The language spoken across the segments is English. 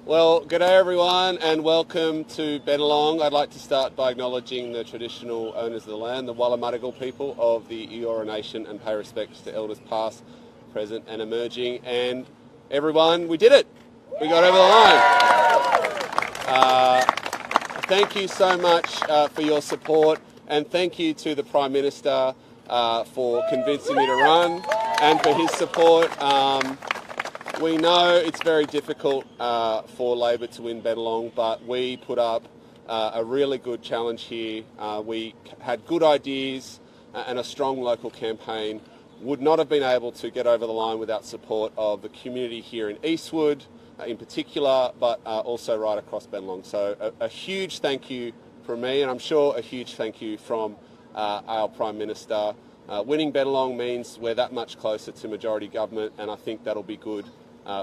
Well, g'day everyone and welcome to Bennelong. I'd like to start by acknowledging the traditional owners of the land, the Wallamadigal people of the Eora Nation, and pay respects to elders past, present and emerging. And everyone, we did it! We got over the line. Thank you so much for your support, and thank you to the Prime Minister for convincing me to run and for his support. We know it's very difficult for Labor to win Bennelong, but we put up a really good challenge here. We had good ideas and a strong local campaign. Would not have been able to get over the line without support of the community here in Eastwood in particular, but also right across Bennelong. So a huge thank you from me, and I'm sure a huge thank you from our Prime Minister. Winning Bennelong means we're that much closer to majority government, and I think that'll be good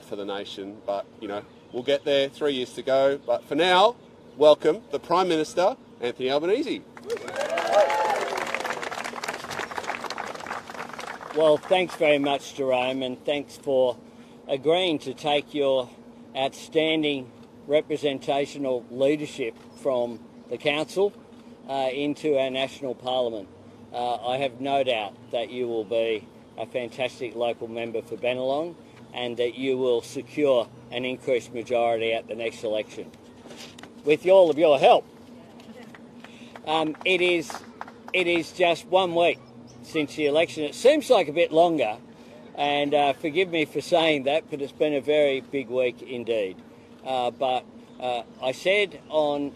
for the nation. But, you know, we'll get there, 3 years to go. But for now, welcome the Prime Minister, Anthony Albanese. Well, thanks very much, Jerome, and thanks for agreeing to take your outstanding representational leadership from the Council into our National Parliament. I have no doubt that you will be a fantastic local member for Bennelong, and that you will secure an increased majority at the next election. With all of your help. It is just 1 week since the election. It seems like a bit longer, and forgive me for saying that, but it's been a very big week indeed. But I said on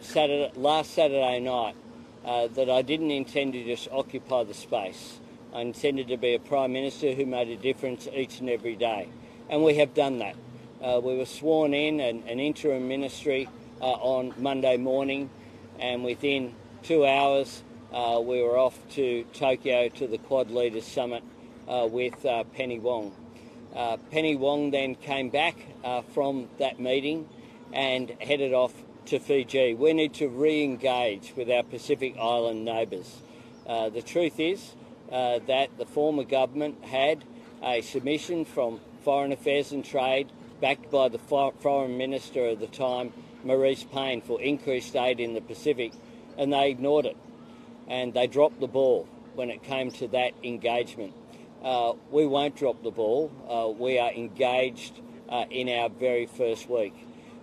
last Saturday night that I didn't intend to just occupy the space. I intended to be a Prime Minister who made a difference each and every day. And we have done that. We were sworn in an interim ministry on Monday morning, and within 2 hours we were off to Tokyo to the Quad Leaders Summit with Penny Wong. Penny Wong then came back from that meeting and headed off to Fiji. We need to re-engage with our Pacific Island neighbours. The truth is that the former government had a submission from Foreign Affairs and Trade, backed by the Foreign Minister at the time, Maurice Payne, for increased aid in the Pacific, and they ignored it. And they dropped the ball when it came to that engagement. We won't drop the ball. We are engaged in our very first week.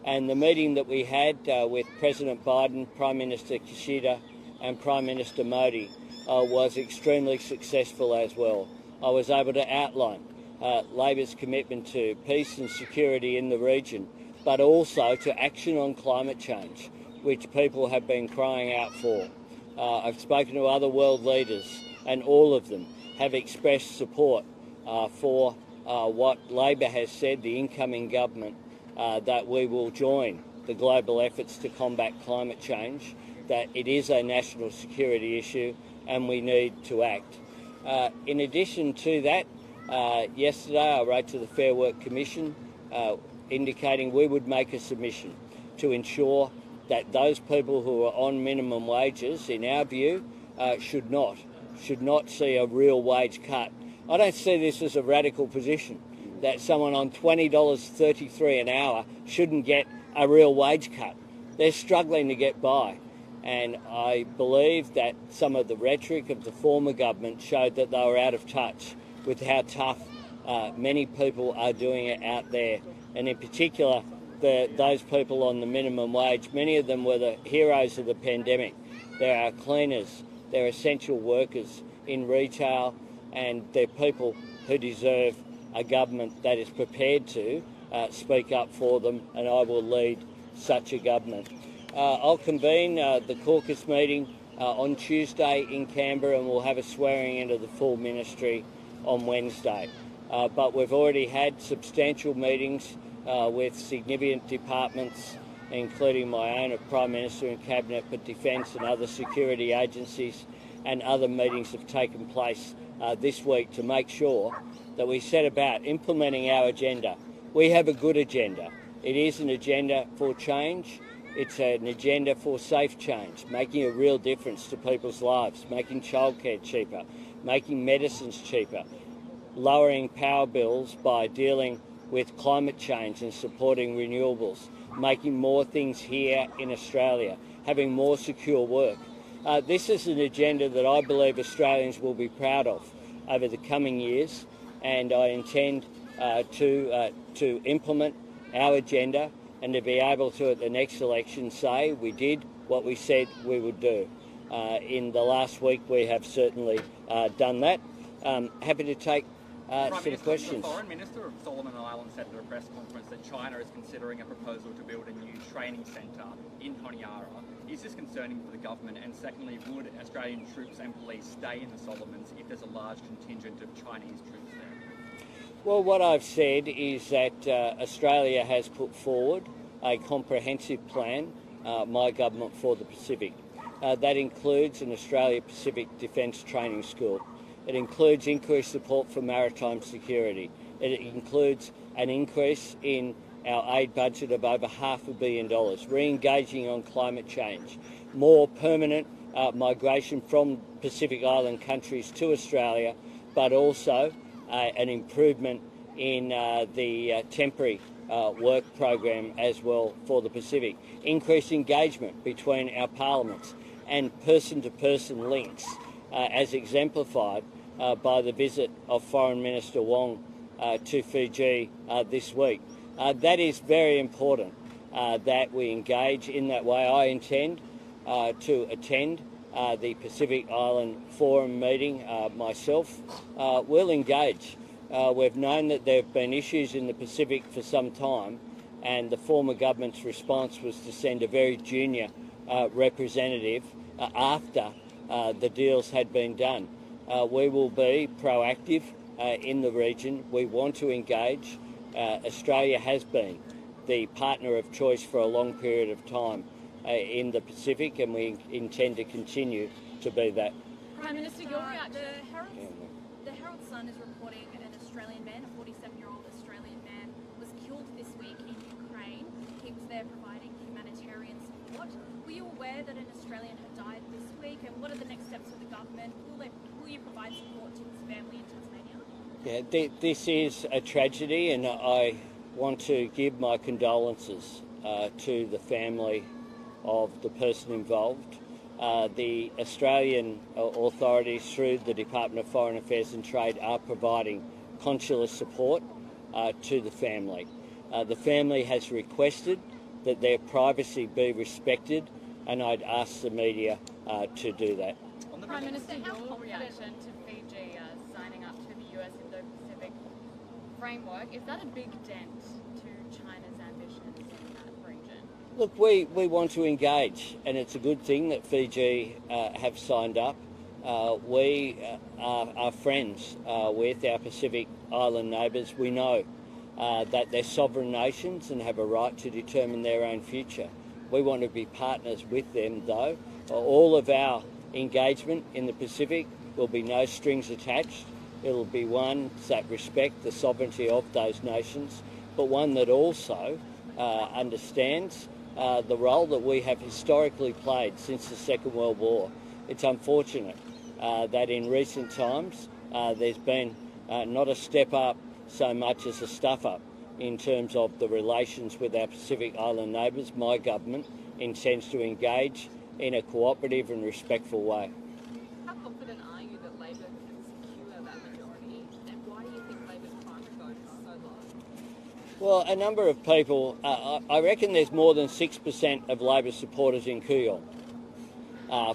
And the meeting that we had with President Biden, Prime Minister Kishida and Prime Minister Modi was extremely successful as well. I was able to outline Labor's commitment to peace and security in the region, but also to action on climate change, which people have been crying out for. I've spoken to other world leaders, and all of them have expressed support for what Labor has said, the incoming government, that we will join the global efforts to combat climate change, that it is a national security issue and we need to act. In addition to that, yesterday I wrote to the Fair Work Commission indicating we would make a submission to ensure that those people who are on minimum wages, in our view, should not see a real wage cut. I don't see this as a radical position, that someone on $20.33 an hour shouldn't get a real wage cut. They're struggling to get by. And I believe that some of the rhetoric of the former government showed that they were out of touch with how tough many people are doing it out there. And in particular, those people on the minimum wage, many of them were the heroes of the pandemic. There are cleaners, they're essential workers in retail, and they're people who deserve a government that is prepared to speak up for them, and I will lead such a government. I'll convene the caucus meeting on Tuesday in Canberra, and we'll have a swearing in of the full ministry on Wednesday. But we've already had substantial meetings with significant departments, including my own of Prime Minister and Cabinet, but Defence and other security agencies, and other meetings have taken place this week to make sure that we set about implementing our agenda. We have a good agenda. It is an agenda for change. It's an agenda for safe change, making a real difference to people's lives, making childcare cheaper, making medicines cheaper, lowering power bills by dealing with climate change and supporting renewables, making more things here in Australia, having more secure work. This is an agenda that I believe Australians will be proud of over the coming years, and I intend to implement our agenda and to be able to, at the next election, say we did what we said we would do. In the last week, we have certainly done that. Happy to take some questions. The Foreign Minister of Solomon Islands said at a press conference that China is considering a proposal to build a new training centre in Honiara. Is this concerning for the government? And secondly, would Australian troops and police stay in the Solomons if there's a large contingent of Chinese troops there? Well, what I've said is that Australia has put forward a comprehensive plan, my government, for the Pacific. That includes an Australia-Pacific Defence Training School. It includes increased support for maritime security. It includes an increase in our aid budget of over $500 million, re-engaging on climate change, more permanent migration from Pacific Island countries to Australia, but also an improvement in the temporary work program as well for the Pacific. Increased engagement between our parliaments and person-to-person links, as exemplified by the visit of Foreign Minister Wong to Fiji this week. That is very important that we engage in that way. I intend to attend the Pacific Island Forum meeting myself. We'll engage. We've known that there have been issues in the Pacific for some time, and the former government's response was to send a very junior representative after the deals had been done. We will be proactive in the region. We want to engage. Australia has been the partner of choice for a long period of time in the Pacific, and we intend to continue to be that. Prime Minister, your reaction? The Herald Sun is reporting an Australian man, a 47-year-old Australian man, was killed this week in Ukraine. He was there providing humanitarian support. Were you aware that an Australian had died this week, and what are the next steps for the government? Will you provide support to his family in Tasmania? Yeah, this is a tragedy, and I want to give my condolences to the family of the person involved. The Australian authorities, through the Department of Foreign Affairs and Trade, are providing consular support to the family. The family has requested that their privacy be respected, and I'd ask the media to do that. Prime Minister, your reaction to Fiji signing up to the US Indo-Pacific framework, is that a big dent to China's ambitions in that region? Look, we want to engage, and it's a good thing that Fiji have signed up. We are friends with our Pacific Island neighbours. We know that they're sovereign nations and have a right to determine their own future. We want to be partners with them, though. All of our engagement in the Pacific will be no strings attached. It'll be one that respects the sovereignty of those nations, but one that also understands the role that we have historically played since the Second World War. It's unfortunate that in recent times there's been not a step up so much as a stuff up in terms of the relations with our Pacific Island neighbours. My government intends to engage in a cooperative and respectful way. How confident are you that Labor can secure that majority, and why do you think Labor's primary vote is so low? Well, a number of people, I reckon there's more than 6% of Labor supporters in Kooyong,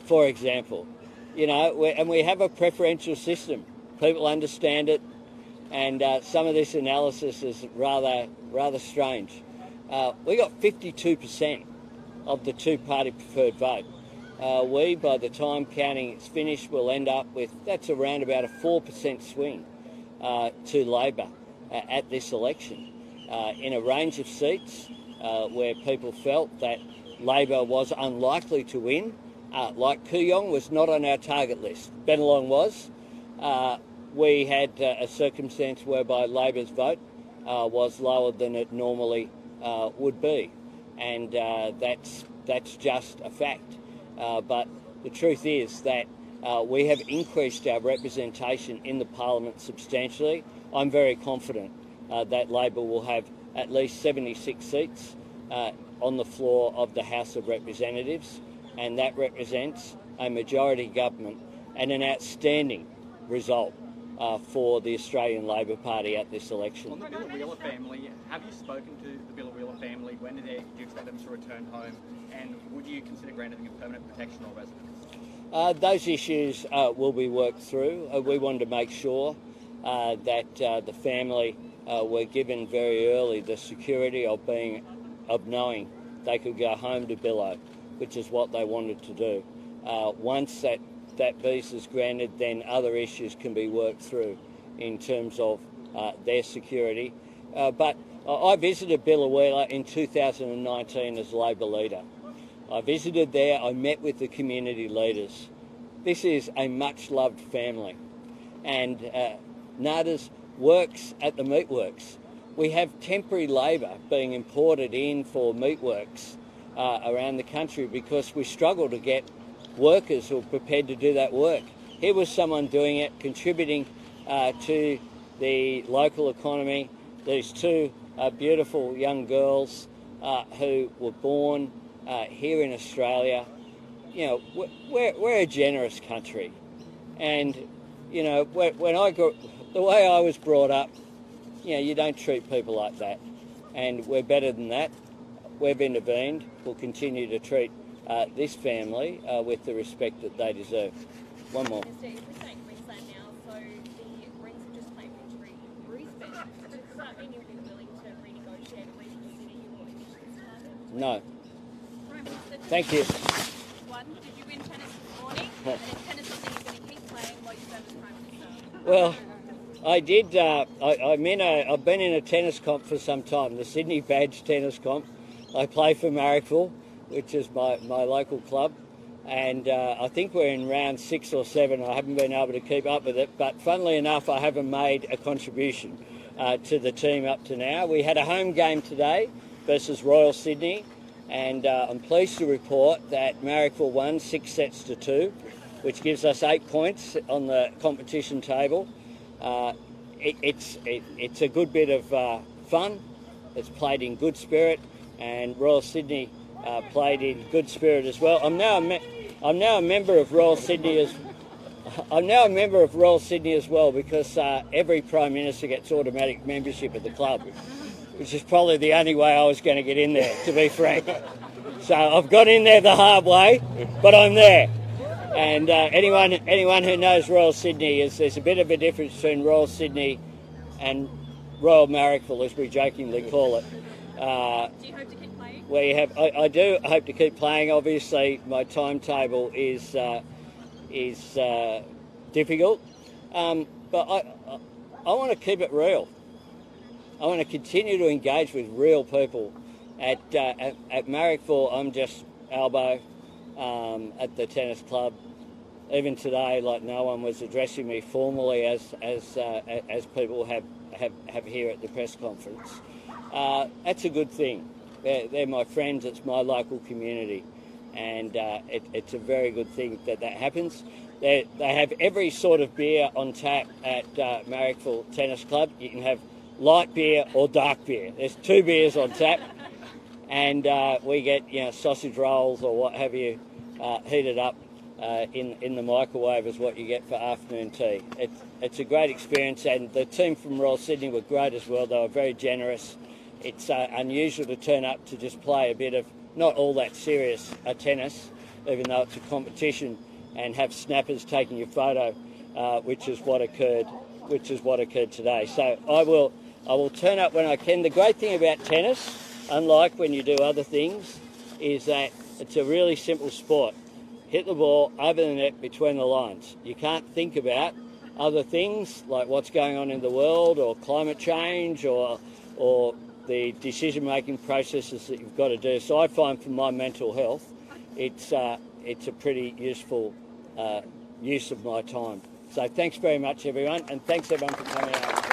for example. You know, and we have a preferential system. People understand it, and some of this analysis is rather strange. We got 52% of the two-party preferred vote. We, by the time counting is finished, will end up with, that's around about a 4% swing to Labor at this election. In a range of seats where people felt that Labor was unlikely to win, like Kooyong was not on our target list. Bennelong was. We had a circumstance whereby Labor's vote was lower than it normally would be, and that's just a fact. But the truth is that we have increased our representation in the Parliament substantially. I'm very confident that Labor will have at least 76 seats on the floor of the House of Representatives, and that represents a majority government and an outstanding result for the Australian Labor Party at this election. On the Bill-Wheeler family, have you spoken to the Bill-Wheeler family? When do you expect them to return home? And would you consider granting them permanent protection or residence? Those issues will be worked through. We wanted to make sure that the family were given very early the security of knowing they could go home to Billow, which is what they wanted to do. Once that visa is granted, then other issues can be worked through in terms of their security. But I visited Biloela in 2019 as Labor leader. I visited there, I met with the community leaders. This is a much loved family, and Nada's works at the meatworks. We have temporary labour being imported in for meatworks around the country because we struggle to get workers who are prepared to do that work. Here was someone doing it, contributing to the local economy. These two beautiful young girls who were born here in Australia. You know, we're a generous country, and you know, when I grew, the way I was brought up, you know, you don't treat people like that, and we're better than that. We've intervened. We'll continue to treat this family with the respect that they deserve. One more. If we're saying Queensland now, so the Greens have just claimed victory in Brisbane. Does that mean you'll be willing to renegotiate or reconsider your emissions target? No. Right, Thank you. One, did you win tennis this morning? And is tennis something you're going to keep playing while you serve as Prime Minister? Well, I did. I've been in a tennis comp for some time, the Sydney Badge Tennis Comp. I play for Marrickville, which is my local club, and I think we're in round 6 or 7. I haven't been able to keep up with it, but funnily enough, I haven't made a contribution to the team up to now. We had a home game today versus Royal Sydney, and I'm pleased to report that Marrickville won 6 sets to 2, which gives us 8 points on the competition table. It's a good bit of fun. It's played in good spirit, and Royal Sydney played in good spirit as well. I'm now a member of Royal Sydney as well because every Prime Minister gets automatic membership at the club, which is probably the only way I was going to get in there, to be frank. So I've got in there the hard way, but I'm there. And anyone who knows Royal Sydney, there's a bit of a difference between Royal Sydney and Royal Marrickville, as we jokingly call it. Do you hope to keep playing? I do hope to keep playing. Obviously, my timetable is difficult, but I want to keep it real. I want to continue to engage with real people. At Marrickville, I'm just Albo at the tennis club. Even today, like, no one was addressing me formally as people have here at the press conference. That's a good thing. They're my friends. It's my local community, and it's a very good thing that happens. They have every sort of beer on tap at Marrickville Tennis Club. You can have light beer or dark beer. There's 2 beers on tap, and we get sausage rolls or what have you heated up in the microwave is what you get for afternoon tea. It's a great experience, and the team from Royal Sydney were great as well. They were very generous. It's unusual to turn up to just play a bit of not all that serious tennis, even though it's a competition, and have snappers taking your photo, which is what occurred today. So I will turn up when I can. The great thing about tennis, unlike when you do other things, is that it's a really simple sport. Hit the ball over the net between the lines. You can't think about other things like what's going on in the world or climate change or the decision-making processes that you've got to do. So I find for my mental health, it's a pretty useful use of my time. So thanks very much, everyone, and thanks everyone for coming out.